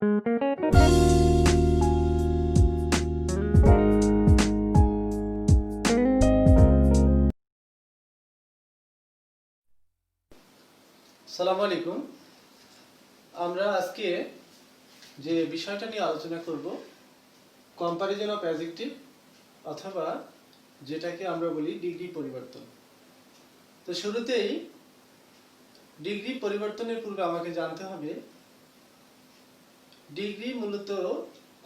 আসসালামু আলাইকুম। আমরা আজকে যে বিষয়টা নিয়ে আলোচনা করব, কম্পারিজন অফ অ্যাডজেক্টিভ অথবা যেটাকে আমরা বলি ডিগ্রি পরিবর্তন। তো শুরুতেই ডিগ্রি পরিবর্তনের পূর্বে আমাকে জানতে হবে ডিগ্রি মূলত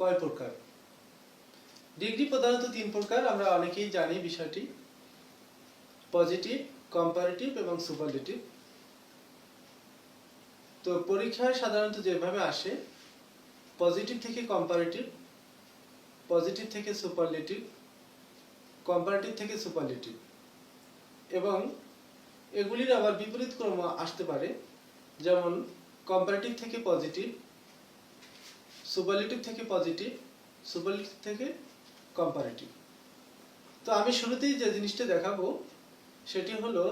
কয় প্রকার। ডিগ্রি প্রধানত তিন প্রকার, আমরা অনেকেই জানি বিষয়টি: পজিটিভ, কম্পারেটিভ এবং সুপারলেটিভ। তো পরীক্ষায় সাধারণত যেভাবে আসে, পজিটিভ থেকে কম্পারেটিভ, পজিটিভ থেকে সুপারলেটিভ, কম্পারেটিভ থেকে সুপারলেটিভ, এবং এগুলির আবার বিপরীত ক্রম আসতে পারে, যেমন কম্পারেটিভ থেকে পজিটিভ, সুপারলেটিভ থেকে পজিটিভ, সুপারলেটিভ থেকে কম্পারেটিভ। তো আমি শুরুতেই যে জিনিসটা দেখাবো সেটি হলো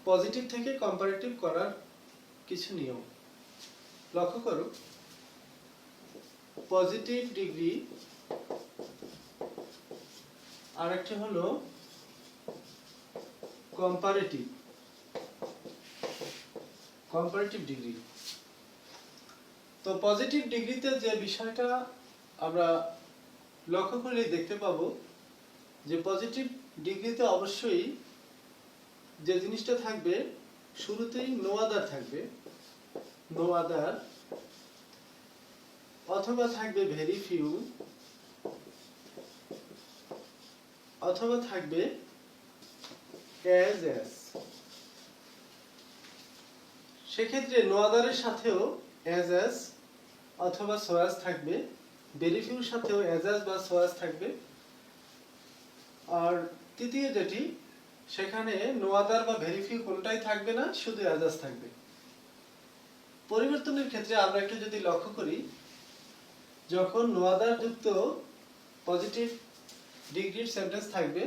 পজিটিভ থেকে কম্পারেটিভ করার কিছু নিয়ম। লক্ষ্য করো, পজিটিভ ডিগ্রি আর একটি হলো কম্পারেটিভ ডিগ্রি। তো পজিটিভ ডিগ্রিতে যে বিষয়টা আমরা লক্ষ্য করলে দেখতে পাবো যে পজিটিভ ডিগ্রিতে অবশ্যই যে জিনিসটা থাকবে, শুরুতেই নো আদার থাকবে, নো আদার, অথবা থাকবে ভেরি ফিউ, অথবা থাকবে অ্যাজ অ্যাজ। সেক্ষেত্রে নো আদারের সাথেও অ্যাজ অ্যাজ অথবা সো অ্যাজ থাকবে, ভেরি ফিউর সাথেও অ্যাজ অ্যাজ বা সো অ্যাজ থাকবে। আর তৃতীয় যেটি, সেখানে নো আদার বা ভেরি ফিউ কোনটাই থাকবে না, শুধু অ্যাজ অ্যাজ থাকবে। পরিবর্তনের ক্ষেত্রে আমরা একটু যদি লক্ষ্য করি, যখন নো আদার যুক্ত পজিটিভ ডিগ্রির সেন্টেন্স থাকবে,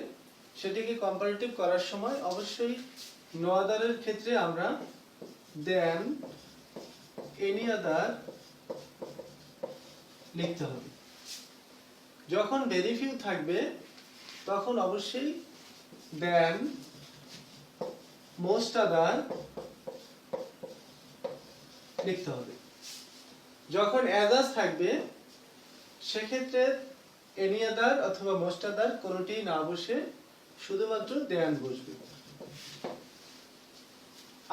সেটিকে কম্পারেটিভ করার সময় অবশ্যই নো আদারের ক্ষেত্রে আমরা দেন, এনি আদার লিখতে হবে। যখন ভেরি ফিউ থাকবে তখন অবশ্যই দেন, মোস্ট আদার লিখতে হবে। যখন অ্যাজ আজ থাকবে সেক্ষেত্রে এনি আদার অথবা মোস্ট আদার কোনোটি না বসে শুধুমাত্র দেন বসবে।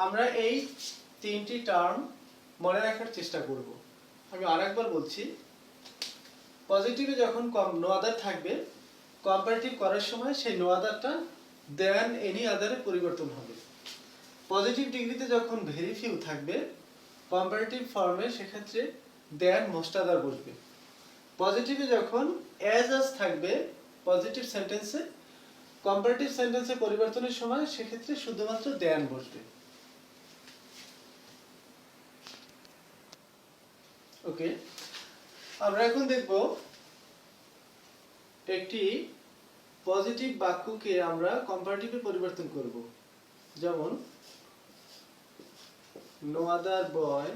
আমরা এই তিনটি টার্ম মনে রাখার চেষ্টা করব। আমি আরেকবার বলছি, পজিটিভে যখন নো আদার থাকবে, কম্পারেটিভ করার সময় সেই নো আদারটা দেন এনি আদারে পরিবর্তন হবে। পজিটিভ ডিগ্রিতে যখন ভেরি ফিউ থাকবে কম্পারেটিভ ফর্মে, সেক্ষেত্রে দেন মোস্ট আদার বসবে। পজিটিভে যখন অ্যাজ আজ থাকবে পজিটিভ সেন্টেন্সে, কম্পারেটিভ সেন্টেন্সে পরিবর্তনের সময় সেক্ষেত্রে শুধুমাত্র দেন বসবে। ওকে, আমরা এখন দেখব একটি পজিটিভ বাক্যকে আমরা কম্পারেটিভে পরিবর্তন করব। যেমন no other boy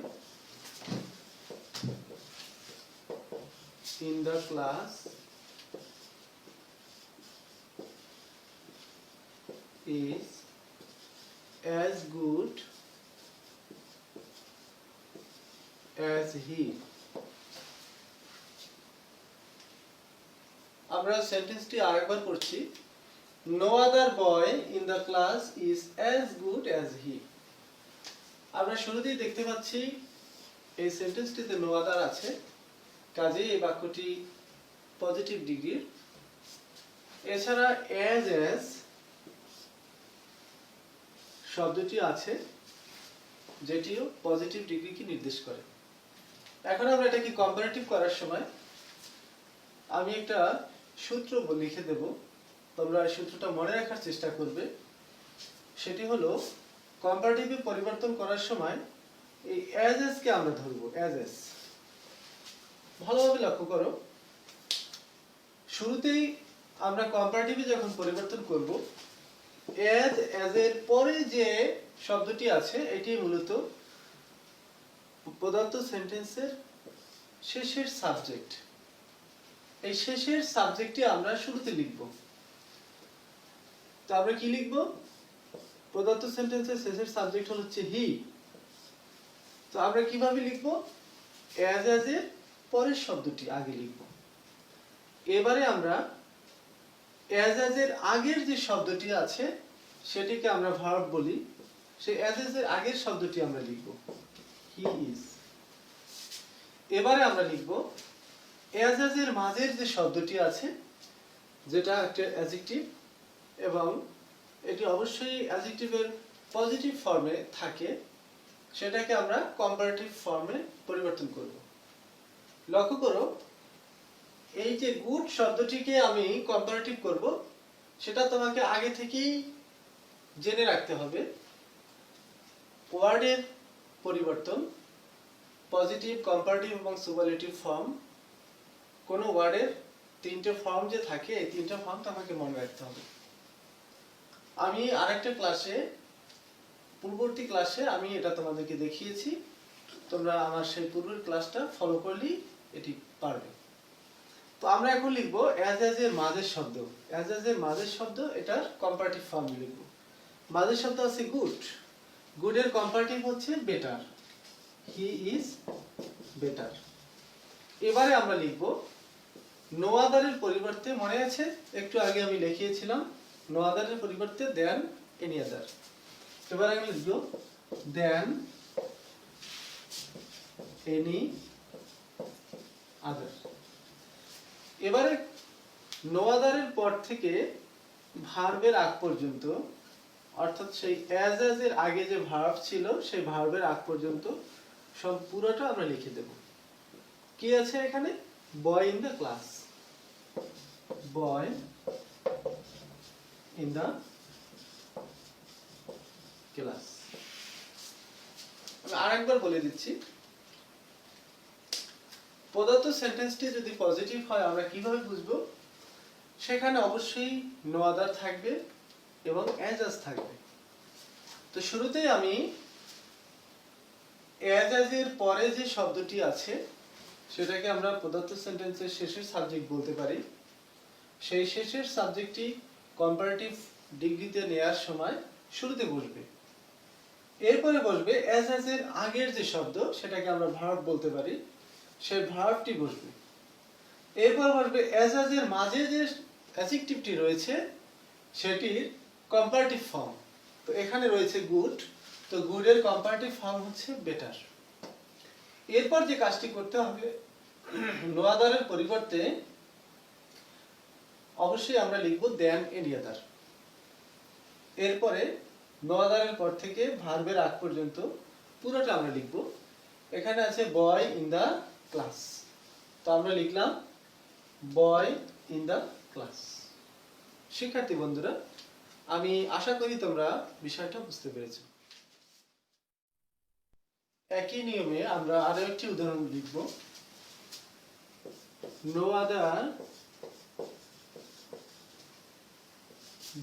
in the class is as good as he. আমরা সেন্টেন্সটি আরেকবার পড়ছি, no other boy in the class is as good as he. আমরা শুরুতেই দেখতে পাচ্ছি এই সেন্টেন্সটিতে নো আদার আছে, কাজেই এই বাক্যটি পজিটিভ ডিগ্রির। এছাড়া অ্যাজ অ্যাজ শব্দটি আছে, যেটিও পজিটিভ ডিগ্রিকে নির্দেশ করে। এখন আমরা এটাকে কম্পারেটিভ করার সময় আমি একটা সূত্র লিখে দেব, তোমরা এই সূত্রটা মনে রাখার চেষ্টা করবে। সেটি হলো, কম্পারেটিভে পরিবর্তন করার সময় এই অ্যাজ অ্যাজ কে আমরা ধরবো, অ্যাজ অ্যাজ। ভালোভাবে লক্ষ্য করো, শুরুতেই আমরা কম্পারেটিভে যখন পরিবর্তন করব, অ্যাজ অ্যাজ এর পরে যে শব্দটি আছে এটি মূলত প্রদত্ত সেন্টেন্সের শেষের সাবজেক্ট, এই শেষের সাবজেক্টটি আমরা শুরুতে লিখব। তো আমরা কি লিখব? প্রদত্ত সেন্টেন্সের শেষের সাবজেক্ট হচ্ছে হি। তো আমরা কিভাবে লিখব? অ্যাজ এর পরের শব্দটি আগে লিখব। এবারে আমরা অ্যাজ এর আগের যে শব্দটি আছে সেটিকে আমরা ভার্ব বলি, সেই অ্যাজ এর আগের শব্দটি আমরা লিখব হি ইজ। এবারে আমরা লিখব অ্যাজ এর মাঝের যে শব্দটি আছে, যেটা একটা অ্যাডজেক্টিভ এবং এটি অবশ্যই অ্যাডজেক্টিভের পজিটিভ ফর্মে থাকে, সেটাকে আমরা কম্পারেটিভ ফর্মে পরিবর্তন করব। লক্ষ্য করো, এই যে গুড শব্দটিকে আমি কম্পারেটিভ করব, সেটা তোমাকে আগে থেকেই জেনে রাখতে হবে। ওয়ার্ডের পরিবর্তন, পজিটিভ, কম্পারেটিভ এবং সুপারলেটিভ ফর্ম, কোনো ওয়ার্ডের তিনটে ফর্ম যে থাকে, এই তিনটে ফর্ম তোমাকে মনে রাখতে হবে। আমি আরেকটা ক্লাসে, পূর্ববর্তী ক্লাসে আমি এটা তোমাদেরকে দেখিয়েছি, তোমরা আমার সেই পূর্বের ক্লাসটা ফলো করলেই এটি পারবে। তো আমরা এখন লিখব অ্যাজ এর মাঝের শব্দ। অ্যাজ এর মাঝের শব্দ, এটার কম্পারেটিভ ফর্ম লিখব। মাঝের শব্দ আছে গুড, গুডের কম্পারেটিভ হচ্ছে বেটার, হি ইজ বেটার। এবারে আমরা লিখব নো আদারের পরিবর্তে, মনে আছে একটু আগে আমি লিখিয়েছিলাম নো আদারের পরিবর্তে দেন এনি আদার। এবার আমি লিখব দেন এনি আদার। এবারে নো আদারের পর থেকে ভার্বের আগ পর্যন্ত, অর্থাৎ সেই অ্যাজ এর আগে যে ভার্ব ছিল সেই ভার্বের আগ পর্যন্ত সব পুরোটা আমরা লিখে দেব। কি আছে এখানে? Boy in the class, boy in the class. আমি আরেকবার বলে দিচ্ছি, প্রদত্ত সেন্টেন্সটি যদি পজিটিভ হয় আমরা কিভাবে বুঝবো? সেখানে অবশ্যই নো আদার থাকবে এবং অ্যাজ থাকবে। তো শুরুতেই আমি অ্যাজ এর পরে যে শব্দটি আছে সেটাকে আমরা প্রদত্ত সেন্টেন্সের শেষের সাবজেক্ট বলতে পারি। সেই শেষের সাবজেক্টটি কম্পারেটিভ ডিগ্রিতে নেওয়ার সময় শুরুতে বসবে। এরপরে বসবে অ্যাজ এর আগের যে শব্দ, সেটাকে আমরা ভার্ব বলতে পারি, সেই ভার্বটি বসবে। এরপর বসবে অ্যাজ এর মাঝে যে অ্যাডজেক্টিভটি রয়েছে সেটির কম্পারেটিভ ফর্ম। তো এখানে রয়েছে গুড, তো গুডের কম্পারেটিভ ফর্ম হচ্ছে বেটার। এরপর যে কাজটি করতে হবে, নো আদারের পরিবর্তে অবশ্যই আমরা লিখব দেন এনি আদার। এরপরে নো আদারের পর থেকে ভার্বের আগ পর্যন্ত পুরোটা আমরা লিখব। এখানে আছে বয় ইন দ্য ক্লাস, তো আমরা লিখলাম বয় ইন দ্য ক্লাস। শিক্ষার্থী বন্ধুরা, আমি আশা করি তোমরা বিষয়টা বুঝতে পেরেছ। একই নিয়মে আমরা আরো একটি উদাহরণ লিখব। No other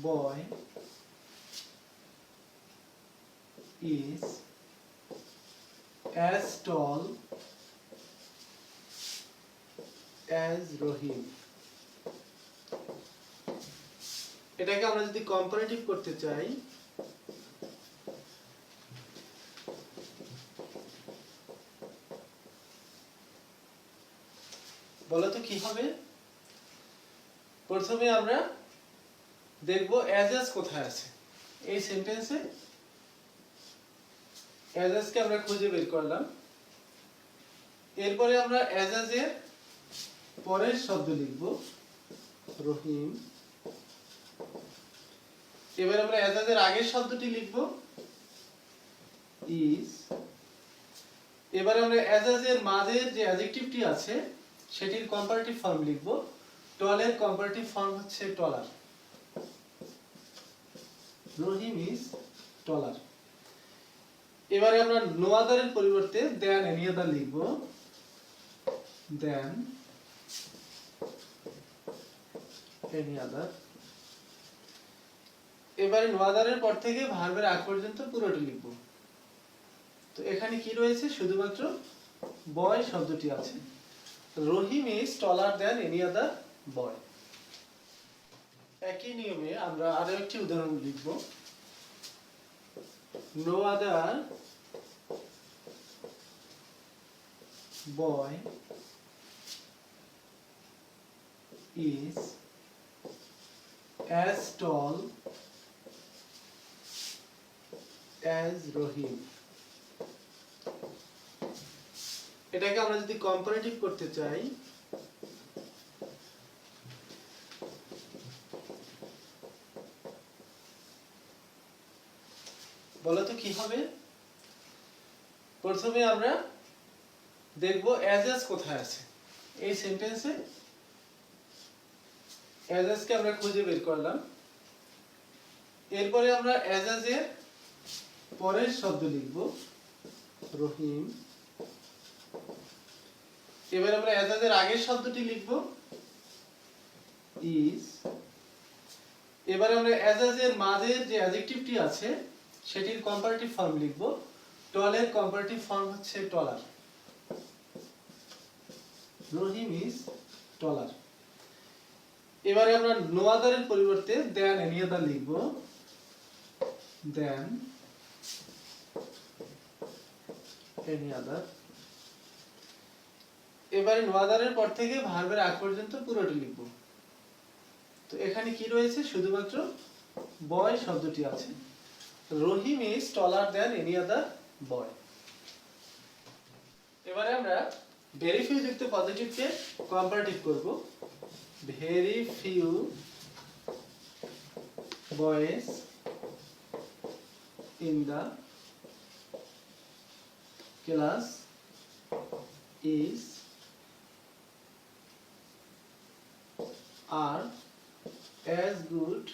boy is as tall as Rohim। এটাকে আমরা যদি কম্পারেটিভ করতে চাই, বলো তো কি হবে? প্রথমে আমরা দেখব অ্যাজ কোথায় আছে এই সেন্টেন্সে। অ্যাজ কে আমরা খুঁজে বের করলাম। এরপরে আমরা অ্যাজ এর পরের শব্দ লিখব রহিম। এবার আমরা অ্যাজ এর আগের শব্দটি লিখব ইজ। এবারে আমরা অ্যাজ এর মাঝের যে অ্যাডজেক্টিভটি আছে সেটির কম্পারেটিভ ফর্ম লিখব। টলের কম্পারেটিভ ফর্ম হচ্ছে টলার, রহিম ইজ টলার। এবারে আমরা নো আদারের পরিবর্তে দেন এনি আদার লিখব, দেন এনি আদার। এবারে নো আদারের পর থেকে ভার্বের আগ পর্যন্ত পুরোটি লিখব। তো এখানে কি রয়েছে? শুধুমাত্র বয় শব্দটি আছে, Rahim is taller than any other boy. একই নিয়মে আমরা আরো একটি উদাহরণ লিখব। No other boy is as tall as Rahim। এটাকে আমরা যদি কম্পারেটিভ করতে চাই, বলো তো কি হবে? প্রথমে আমরা দেখব অ্যাজ কোথায় আছে। এই সেন্টেন্সে অ্যাজ কে আমরা খুঁজে বের করলাম। এরপরে আমরা অ্যাজ এর পরের শব্দ লিখব রহিম। এবার আমরা অ্যাজ এর আগের শব্দটি লিখব ইজ। এবারে আমরা অ্যাজ এর মাঝের যে অ্যাডজেক্টিভটি আছে সেটির কম্পারেটিভ ফর্ম লিখব। টলের কম্পারেটিভ ফর্ম হচ্ছে টলার। রহিম ইজ টলার। এবারে আমরা নো আদারের পরিবর্তে দেন এনি আদার লিখব। Than any other. এবারে নো আদারের পর থেকে ভার্বের আগ পর্যন্ত পুরোটি লিখব। তো এখানে কি রয়েছে? শুধুমাত্র বয় শব্দটি আছে। Rahim is taller than any other boy. এবারে আমরা ভেরি ফিউ যুক্ত পজিটিভকে কম্পারেটিভ করব। Very few boys in the class is are as good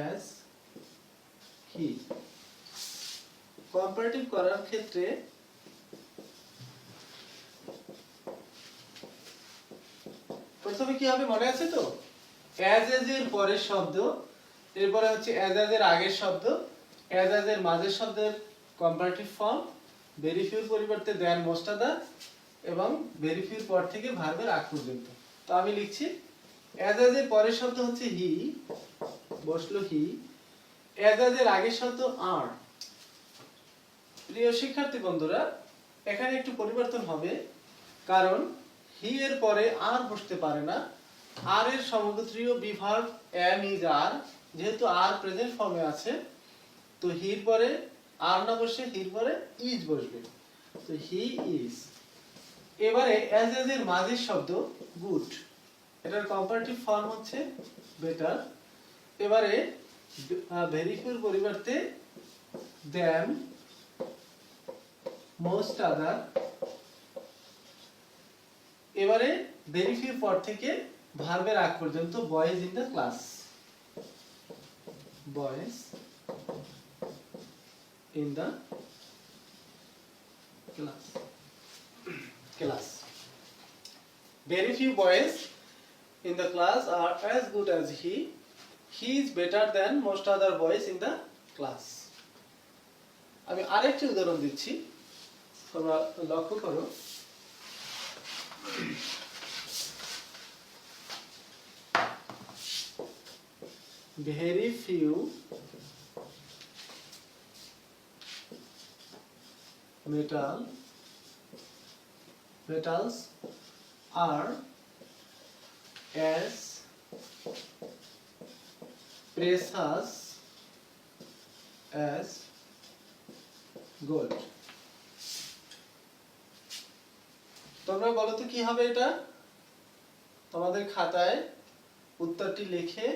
as he। Comparative করার ক্ষেত্রে প্রথমে কি হবে মনে আছে তো? অ্যাজ এর পরের শব্দ, এরপরে হচ্ছে অ্যাজ এর আগের শব্দ, অ্যাজ এর মাঝের শব্দের কম্পারেটিভ ফর্ম, ভেরি ফিউর পরিবর্তে দেন মোস্ট আদার, এবং ভেরি ফিউর পর থেকে ভার্বের আগ পর্যন্ত। তো আমি লিখছি অ্যাজ এর পরের শব্দ হচ্ছে হি, বসলো হি। অ্যাজ এর আগের শব্দ আর। প্রিয় শিক্ষার্থী বন্ধুরা, এখানে একটু পরিবর্তন হবে, কারণ হি এর পরে আর বসতে পারে না। আর এর সমগোত্রীয় বি ভার্ব এম ইজ আর, যেহেতু আর প্রেজেন্ট ফর্মে আছে, তো হির পরে আর না বসে হির পরে ইজ বসবে। তো হি ইজ। এবারে অ্যাজ এর মাঝের শব্দ গুড, এটার কম্পারেটিভ ফর্ম হচ্ছে বেটার। এবারে ভেরি ফিউর পরিবর্তে দেন মোস্ট আদার। এবারে ভেরি ফিউর পর থেকে ভার্বের আগ পর্যন্ত boys in the class. Boys in the class. class. Very few boys in the class are as good as he. He is better than most other boys in the class. আমি আরেকটি উদাহরণ দিচ্ছি, তোমরা লক্ষ্য করো। Very few metals are as precious as gold। তোমরা বলো তো কি হবে এটা? তোমাদের খাতায় উত্তরটি লিখে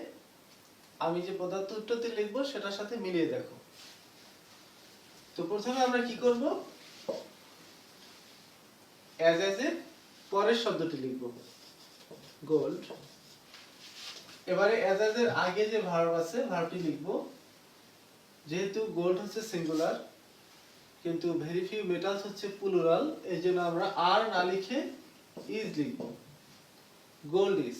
আমি যে পদার্থ উত্তরটি লিখব সেটার সাথে মিলিয়ে দেখো। তো প্রথমে আমরা কি করব? অ্যাজ এর পরের শব্দটি লিখব গোল্ড। এবারে অ্যাজ এর আগে যে ভার্ব আছে ভার্বটি লিখব। যেহেতু গোল্ড হচ্ছে সিঙ্গুলার কিন্তু ভেরি ফিউ মেটালস হচ্ছে প্লুরাল, এই জন্য আমরা আর না লিখে ইজ লিখব, গোল্ড ইজ।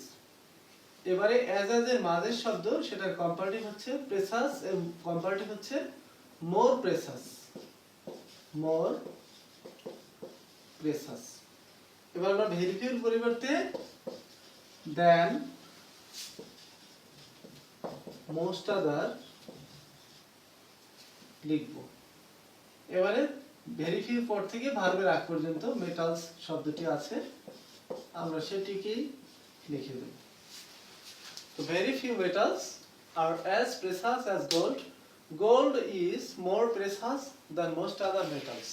এবারে অ্যাজ এর মাঝের শব্দ সেটার কম্পারেটিভ হচ্ছে প্রেসাস, এর কম্পারেটিভ হচ্ছে মোর প্রেসাস। মোর প্রেসাস। এবার আমরা ভেরি ফিউর পরিবর্তে দেন মোস্ট আদার লিখব। এবারে ভেরি ফিউ পর থেকে ভার্বের আগ পর্যন্ত মেটালস শব্দটি আছে, আমরা সেটিকেই লিখে দেব। তো very few metals are as precious as gold. Gold is more precious than most other metals.